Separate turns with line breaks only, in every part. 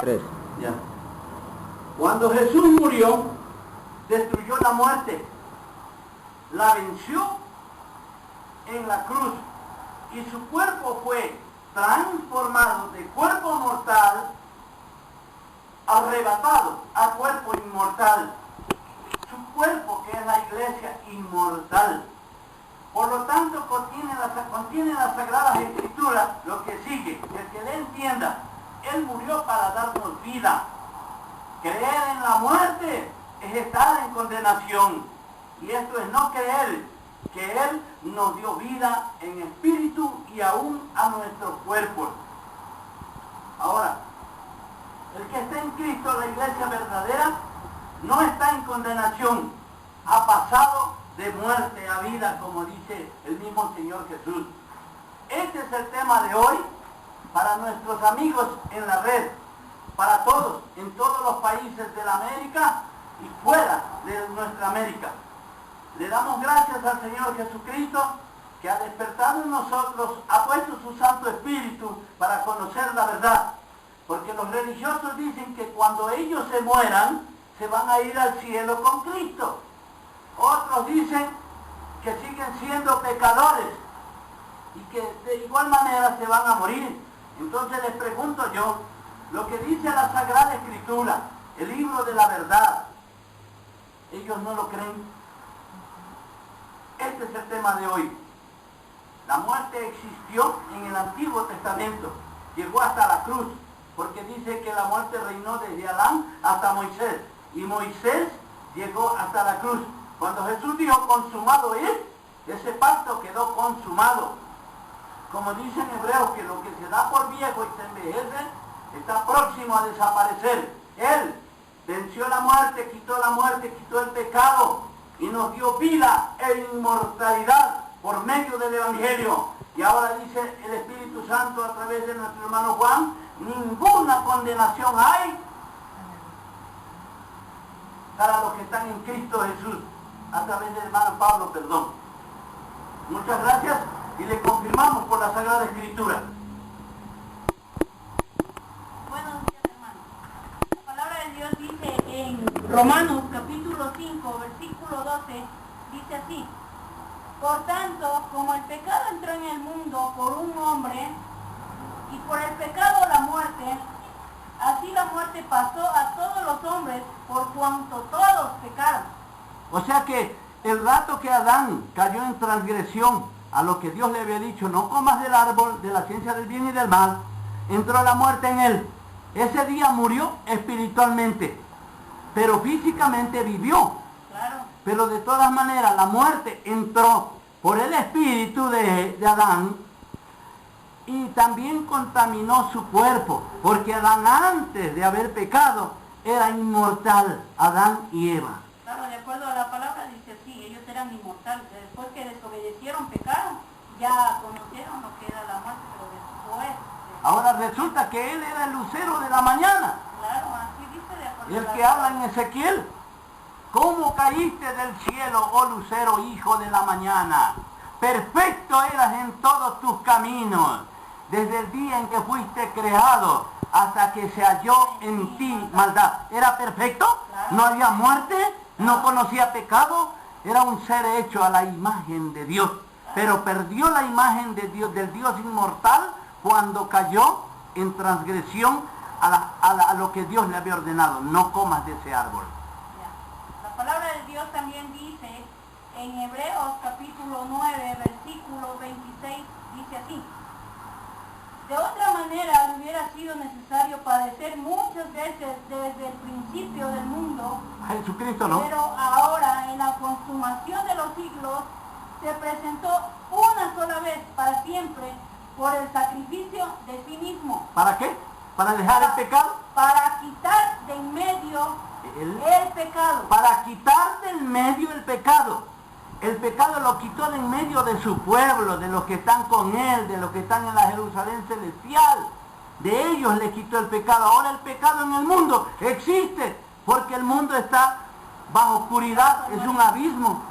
3.
Ya. Cuando Jesús murió, destruyó la muerte, la venció en la cruz y su cuerpo fue transformado de cuerpo mortal, arrebatado a cuerpo inmortal. Su cuerpo, que es la iglesia, inmortal. Por lo tanto, contiene las Sagradas Escrituras lo que sigue. El que le entienda, Él murió para darnos vida. Creer en la muerte es estar en condenación. Y esto es no creer que Él nos dio vida en espíritu y aún a nuestros cuerpos. Ahora, el que está en Cristo, la iglesia verdadera, no está en condenación. Ha pasado de muerte a vida, como dice el mismo Señor Jesús. Este es el tema de hoy para nuestros amigos en la red, para todos, en todos los países de la América y fuera de nuestra América. Le damos gracias al Señor Jesucristo, que ha despertado en nosotros, ha puesto su Santo Espíritu para conocer la verdad. Porque los religiosos dicen que cuando ellos se mueran, se van a ir al cielo con Cristo. Otros dicen que siguen siendo pecadores y que de igual manera se van a morir. Entonces les pregunto yo, lo que dice la Sagrada Escritura, el libro de la verdad, ellos no lo creen. Este es el tema de hoy. La muerte existió en el Antiguo Testamento, llegó hasta la cruz, porque dice que la muerte reinó desde Adán hasta Moisés, y Moisés llegó hasta la cruz. Cuando Jesús dijo consumado es, ese pacto quedó consumado. Como dice en Hebreos, que lo que se da por viejo y se envejece está próximo a desaparecer. Él venció la muerte, quitó el pecado y nos dio vida e inmortalidad por medio del Evangelio. Y ahora dice el Espíritu Santo a través de nuestro hermano Juan, ninguna condenación hay para los que están en Cristo Jesús, a través del hermano Pablo, perdón. Muchas gracias y le confirmamos por la Sagrada Escritura.
Buenos días, hermanos. La palabra de Dios dice en Romanos capítulo 5, versículo 12, dice así: por tanto, como el pecado entró en el mundo por un hombre, y por el pecado la muerte, así la muerte pasó a todos los hombres por cuanto todos pecaron.
O sea que el rato que Adán cayó en transgresión a lo que Dios le había dicho, no comas del árbol de la ciencia del bien y del mal, entró la muerte en él. Ese día murió espiritualmente, pero físicamente vivió.
Claro.
Pero de todas maneras la muerte entró por el espíritu de Adán y también contaminó su cuerpo, porque Adán antes de haber pecado era inmortal, Adán y Eva.
Claro, de acuerdo a la palabra dice así, ellos eran inmortales. Después que desobedecieron, pecaron, ya conocieron lo que era la muerte, pero después...
Ahora resulta que él era el lucero de la mañana.
Claro, así dice de acuerdo.
Y el que habla en Ezequiel, ¿cómo caíste del cielo, oh lucero, hijo de la mañana? Perfecto eras en todos tus caminos, desde el día en que fuiste creado, hasta que se halló en ti maldad. ¿Era perfecto? ¿No había muerte? ¿No conocía pecado? Era un ser hecho a la imagen de Dios, pero perdió la imagen de Dios, del Dios inmortal, cuando cayó en transgresión a lo que Dios le había ordenado. No comas de ese árbol.
La palabra de Dios también dice en Hebreos capítulo 9, versículo 26, dice así: de otra manera le hubiera sido necesario padecer muchas veces desde el principio del mundo,
Jesucristo no.
pero ahora en la consumación de los siglos se presentó una sola vez para siempre por el sacrificio de sí mismo.
¿Para qué? ¿Para dejar el pecado?
Para quitar de en medio el pecado.
Para quitar del medio el pecado. El pecado lo quitó de en medio de su pueblo, de los que están con él, de los que están en la Jerusalén celestial. De ellos le quitó el pecado. Ahora el pecado en el mundo existe, porque el mundo está bajo oscuridad, es un abismo.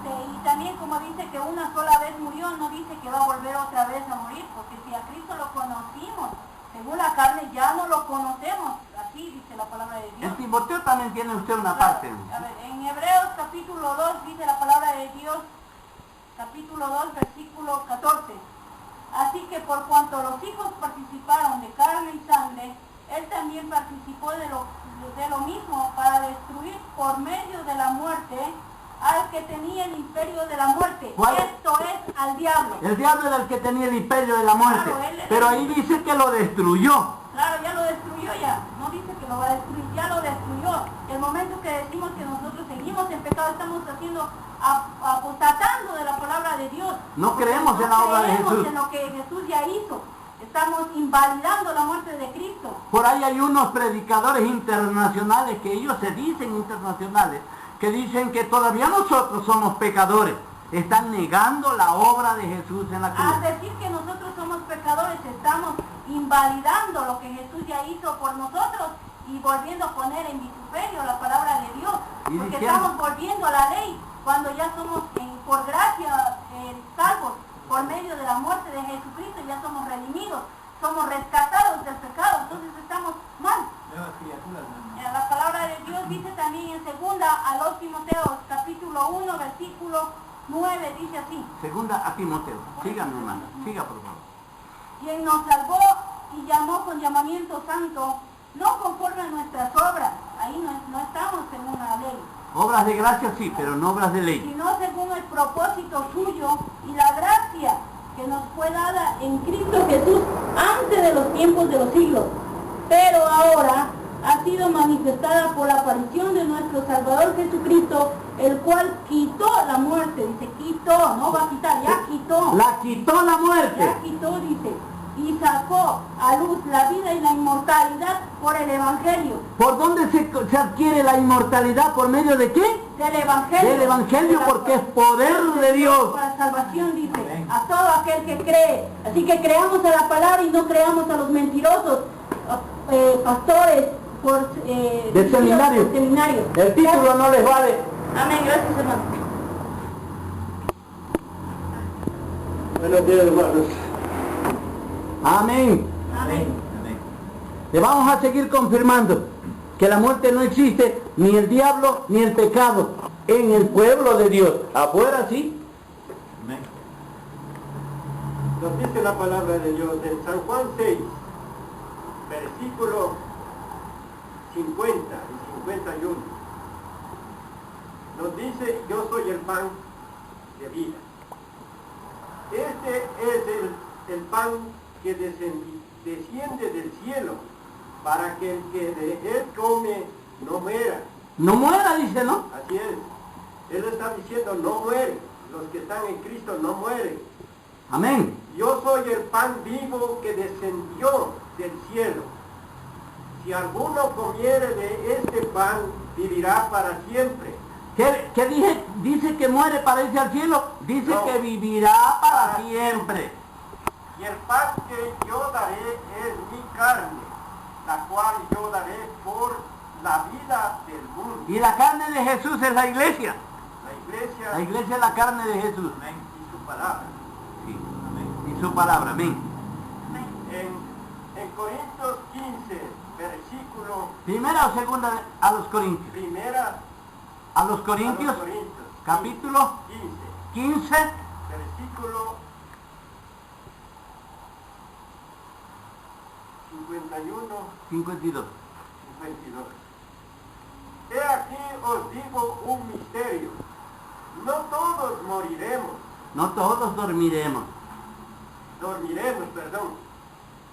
Y también como dice que una sola vez murió, no dice que va a volver otra vez a morir, porque si a Cristo lo conocimos, según la carne ya no lo conocemos, así dice la palabra de Dios.
En Timoteo también tiene usted una
Claro.
parte.
A ver, en Hebreos capítulo 2 dice la palabra de Dios, capítulo 2, versículo 14. Así que por cuanto los hijos participaron de carne y sangre, él también participó de lo mismo para destruir por medio de la muerte al que tenía el imperio de la muerte.
¿Cuál?
Esto es al diablo.
El diablo era el que tenía el imperio de la muerte.
Claro, él era
Pero
el-
ahí dice que lo destruyó.
Claro, ya lo destruyó ya. No dice que lo va a destruir, ya lo destruyó. El momento que decimos que nosotros seguimos en pecado, estamos apostatando de la palabra de Dios.
No creemos en la obra de
creemos
Jesús.
en lo que Jesús ya hizo. Estamos invalidando la muerte de Cristo.
Por ahí hay unos predicadores internacionales que ellos se dicen internacionales, que dicen que todavía nosotros somos pecadores. Están negando la obra de Jesús en la cruz.
Al decir que nosotros somos pecadores, estamos invalidando lo que Jesús ya hizo por nosotros y volviendo a poner en vituperio la palabra de Dios.
Y
Porque
diciendo-
estamos volviendo a la ley cuando ya somos por gracia salvos por medio de la muerte de Jesucristo, ya somos redimidos, somos rescatados del pecado, entonces estamos mal. La palabra de Dios dice también en segunda a los Timoteos, capítulo 1, versículo 9, dice así.
Segunda a Timoteo. Siga, mi hermana. Siga, por favor.
Quien nos salvó y llamó con llamamiento santo, no conforme a nuestras obras, ahí no estamos en una ley,
Obras de gracia sí, pero no obras de ley.
sino según el propósito suyo y la gracia que nos fue dada en Cristo Jesús antes de los tiempos de los siglos, pero ahora ha sido manifestada por la aparición de nuestro Salvador Jesucristo, el cual quitó la muerte, dice quitó, no va a quitar, ya quitó.
La quitó la muerte.
Ya quitó, dice, y sacó a luz la vida y la inmortalidad por el Evangelio.
¿Por dónde se adquiere la inmortalidad? ¿Por medio de qué?
Del Evangelio.
Del Evangelio, porque es poder de Dios.
Para salvación, dice, a todo aquel que cree. Así que creamos a la palabra y no creamos a los mentirosos, pastores,
de seminario. El título no les vale.
Amén, gracias hermano.
Buenos días, hermanos.
Amén.
Amén.
Le vamos a seguir confirmando que la muerte no existe, ni el diablo, ni el pecado, en el pueblo de Dios. Afuera sí.
Nos dice la palabra de Dios en San Juan 6, versículo 50 y 51. Nos dice, yo soy el pan de vida. Este es el pan que desciende del cielo, para que el que de él come no muera.
No muera, dice, ¿no?
Así es. Él está diciendo, no muere. Los que están en Cristo no mueren.
Amén.
Yo soy el pan vivo que descendió del cielo. Si alguno comiere de este pan, vivirá para siempre.
¿Qué dije? Dice que muere para irse al cielo. Dice
No.
que vivirá para siempre.
Y el pan que yo daré es mi carne, la cual yo daré por la vida del mundo.
Y la carne de Jesús es la iglesia.
La iglesia
La iglesia es la carne de Jesús.
y su palabra.
Sí. Y su palabra. Amén.
En Corintios 15, versículo
Primera o segunda a los Corintios.
primera
A los
a
Corintios,
los Corintios,
capítulo
15,
15,
versículo 51,
52.
52. He aquí os digo un misterio. No todos moriremos,
No todos dormiremos,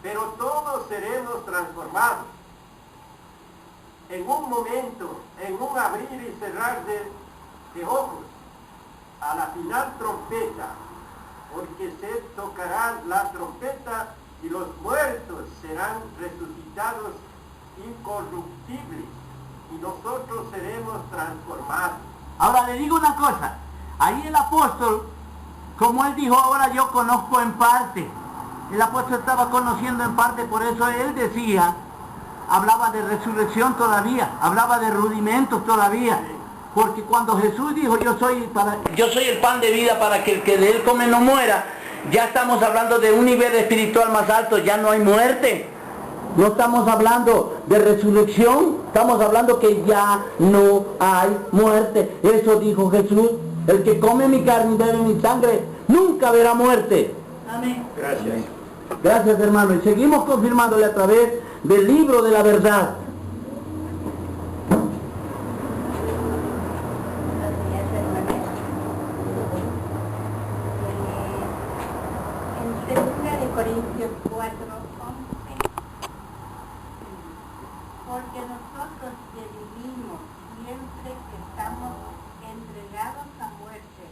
pero todos seremos transformados. En un momento, en un abrir y cerrar de ojos, a la final trompeta, porque se tocará la trompeta y los muertos serán resucitados incorruptibles y nosotros seremos transformados.
Ahora le digo una cosa, ahí el apóstol, como él dijo, ahora yo conozco en parte. El apóstol estaba conociendo en parte, por eso él decía, hablaba de resurrección todavía, hablaba de rudimentos todavía. porque cuando Jesús dijo yo soy el pan de vida para que el que de él come no muera, ya estamos hablando de un nivel espiritual más alto, ya no hay muerte. No estamos hablando de resurrección, estamos hablando que ya no hay muerte. Eso dijo Jesús, el que come mi carne y bebe mi sangre nunca verá muerte.
Amén.
Gracias.
Gracias, hermano, y seguimos confirmándole a través del libro de la verdad.
En 2 Corintios 4:11, porque nosotros que vivimos siempre que estamos entregados a muerte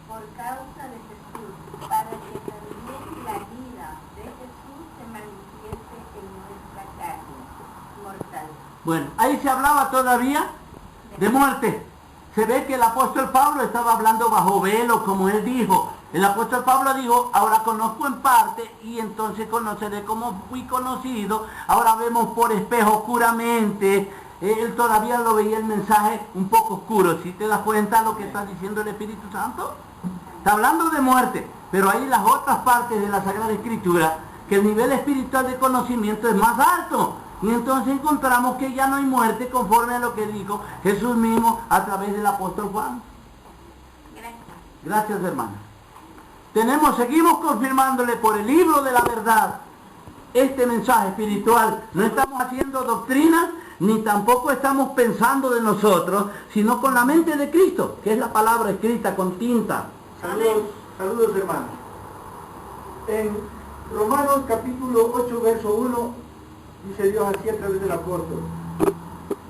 por causa de Jesús, para que también la vida de Jesús se manifieste en nuestra carne mortal.
Bueno, ahí se hablaba todavía de muerte. Se ve que el apóstol Pablo estaba hablando bajo velo, como él dijo. El apóstol Pablo dijo, ahora conozco en parte y entonces conoceré como fui conocido. Ahora vemos por espejo oscuramente. Él todavía lo veía el mensaje un poco oscuro. ¿Sí te das cuenta lo que está diciendo el Espíritu Santo? Está hablando de muerte, pero hay las otras partes de la Sagrada Escritura que el nivel espiritual de conocimiento es más alto. Y entonces encontramos que ya no hay muerte conforme a lo que dijo Jesús mismo a través del apóstol Juan. Gracias, hermana. Seguimos confirmándole por el libro de la verdad este mensaje espiritual. No estamos haciendo doctrina, ni tampoco estamos pensando de nosotros, sino con la mente de Cristo, que es la palabra escrita con tinta.
Saludos hermanos. En Romanos capítulo 8, verso 1, dice Dios así a través del apóstol: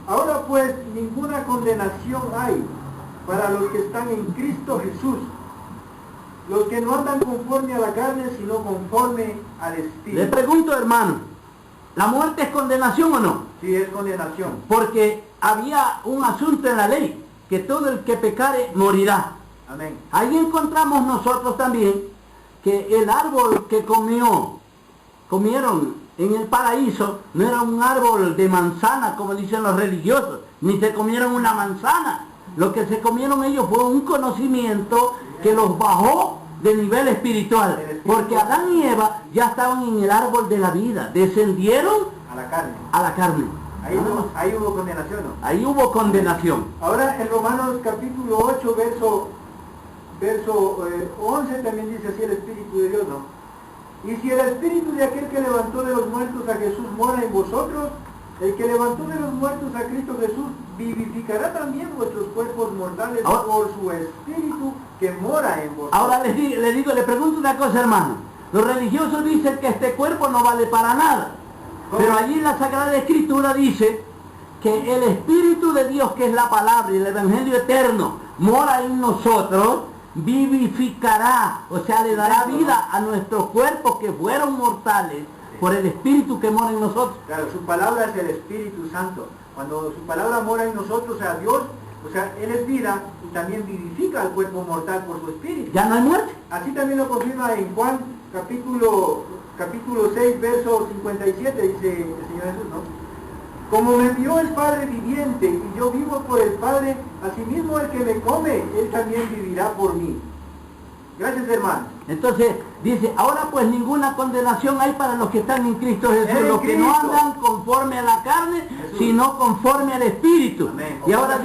ahora pues ninguna condenación hay para los que están en Cristo Jesús, los que no andan conforme a la carne, sino conforme al Espíritu.
Le pregunto, hermano, ¿la muerte es condenación o no?
Sí, es condenación.
Porque había un asunto en la ley, que todo el que pecare morirá.
Amén.
Ahí encontramos nosotros también que el árbol que comieron en el paraíso no era un árbol de manzana, como dicen los religiosos, ni se comieron una manzana. Lo que se comieron ellos fue un conocimiento que los bajó de nivel espiritual, porque Adán y Eva ya estaban en el árbol de la vida, descendieron
a la carne. Ahí hubo condenación, ¿no?
Ahí hubo condenación.
Ahora en Romanos capítulo 8, verso 11 también dice así el Espíritu de Dios, ¿no? Y si el Espíritu de aquel que levantó de los muertos a Jesús mora en vosotros, el que levantó de los muertos a Cristo Jesús vivificará también vuestros cuerpos mortales por su Espíritu que mora en vosotros.
Ahora le pregunto una cosa, hermano. Los religiosos dicen que este cuerpo no vale para nada. Pero allí la Sagrada Escritura dice que el Espíritu de Dios, que es la palabra y el Evangelio eterno, mora en nosotros, vivificará, o sea, le dará vida a nuestros cuerpos que fueron mortales por el Espíritu que mora en nosotros.
Claro, su palabra es el Espíritu Santo. Cuando su palabra mora en nosotros, o sea, Dios, o sea, Él es vida y también vivifica al cuerpo mortal por su Espíritu.
Ya no hay muerte.
Así también lo confirma en Juan capítulo 6, verso 57, dice el Señor Jesús, ¿no? Como me envió el Padre viviente y yo vivo por el Padre, asimismo el que me come, Él también vivirá por mí. Gracias, hermano.
Entonces dice, ahora pues ninguna condenación hay para los que están en Cristo Jesús, los que no andan conforme a la carne, sino conforme al Espíritu.
Amén.
Y ahora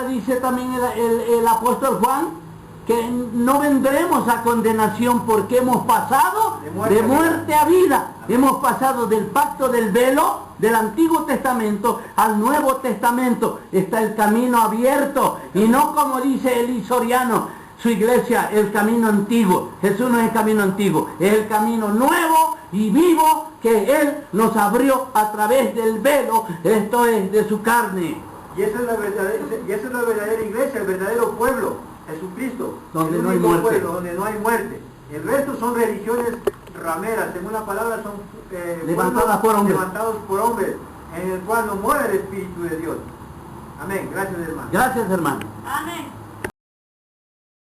dice también el apóstol Juan que no vendremos a condenación porque hemos pasado de muerte a vida. Hemos pasado del pacto del velo del Antiguo Testamento al Nuevo Testamento. Está el camino abierto y no como dice Eli Soriano, su iglesia, el camino antiguo. Jesús no es el camino antiguo, es el camino nuevo y vivo que Él nos abrió a través del velo, esto es de su carne.
Y esa es la verdadera iglesia, el verdadero pueblo, Jesucristo,
donde no hay muerte.
Pueblo, donde no hay muerte. El resto son religiones rameras, según la palabra son
levantados
por hombres, en el cual no mora el Espíritu de Dios. Amén. Gracias, hermano.
Gracias, hermano.
Amén.